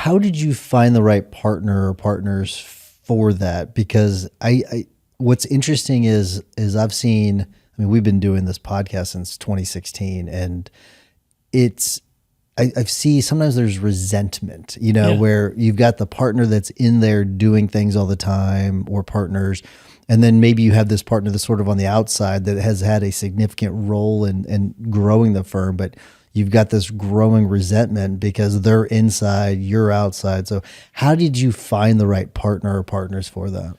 how did you find the right partner or partners for that? Because what's interesting is I've seen, I mean, we've been doing this podcast since 2016, and I see sometimes there's resentment, where you've got the partner that's in there doing things all the time, or partners, and then maybe you have this partner that's sort of on the outside that has had a significant role in growing the firm, but you've got this growing resentment because they're inside, you're outside. So how did you find the right partner or partners for that?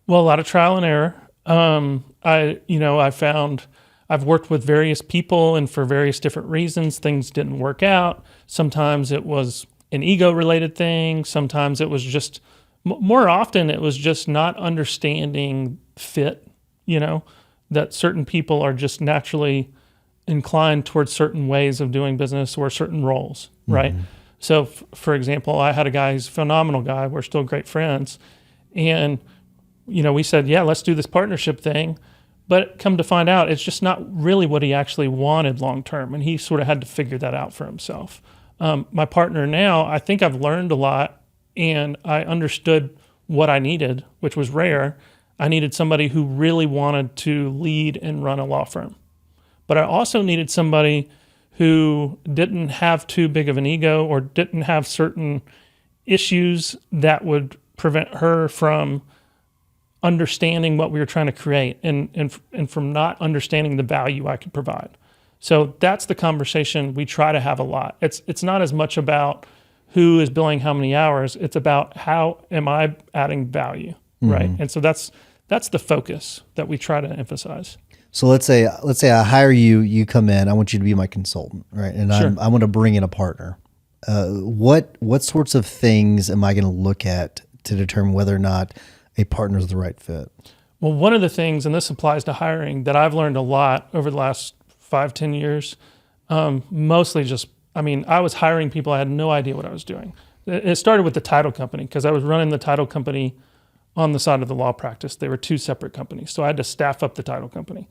Well, a lot of trial and error. I found I've worked with various people, and for various different reasons, things didn't work out. Sometimes it was an ego-related thing. Sometimes it was just, more often it was just not understanding fit, that certain people are just naturally inclined towards certain ways of doing business or certain roles, right? Mm-hmm. So, for example, I had a guy, he's a phenomenal guy. We're still great friends. And, we said, yeah, let's do this partnership thing. But come to find out, it's just not really what he actually wanted long term. And he sort of had to figure that out for himself. My partner now, I think I've learned a lot, and I understood what I needed, which was rare. I needed somebody who really wanted to lead and run a law firm. But I also needed somebody who didn't have too big of an ego or didn't have certain issues that would prevent her from understanding what we were trying to create and from not understanding the value I could provide. So that's the conversation we try to have a lot. It's not as much about who is billing how many hours. It's about how am I adding value, right? And so that's the focus that we try to emphasize. So let's say I hire you, you come in, I want you to be my consultant, right? And sure. I want to bring in a partner. What sorts of things am I going to look at to determine whether or not a partner is the right fit? Well, one of the things, and this applies to hiring, that I've learned a lot over the last 5-10 years, mostly just, I was hiring people, I had no idea what I was doing. It started with the title company because I was running the title company on the side of the law practice. They were two separate companies. So I had to staff up the title company.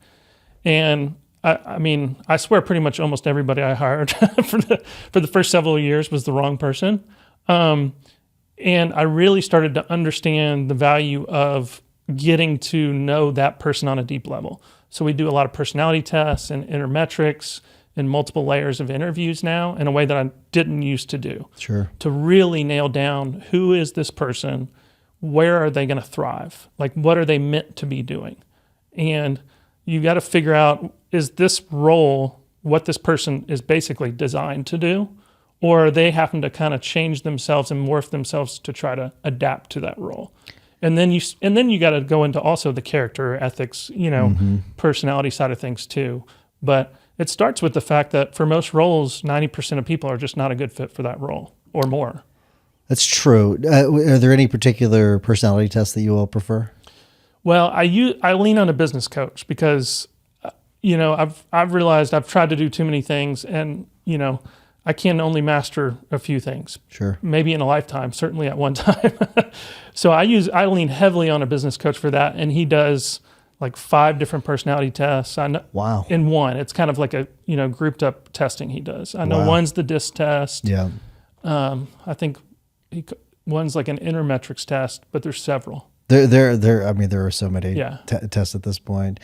And I swear pretty much almost everybody I hired for the first several years was the wrong person. And I really started to understand the value of getting to know that person on a deep level. So we do a lot of personality tests and intermetrics and multiple layers of interviews now in a way that I didn't used to do. Sure. To really nail down who is this person, where are they going to thrive? Like, what are they meant to be doing? And you got to figure out, is this role what this person is basically designed to do? Or are they having to kind of change themselves and morph themselves to try to adapt to that role? And then you got to go into also the character, ethics, personality side of things too. But it starts with the fact that for most roles, 90% of people are just not a good fit for that role or more. That's true. Are there any particular personality tests that you all prefer? Well, I lean on a business coach because, I've realized I've tried to do too many things, and I can only master a few things. Sure. Maybe in a lifetime, certainly at one time. So I lean heavily on a business coach for that, and he does like 5 different personality tests. I know, wow. In one, it's kind of like a grouped up testing he does. I know one's the DISC test. Yeah. I think one's like an intermetrics test, but there's several. There are so many tests at this point.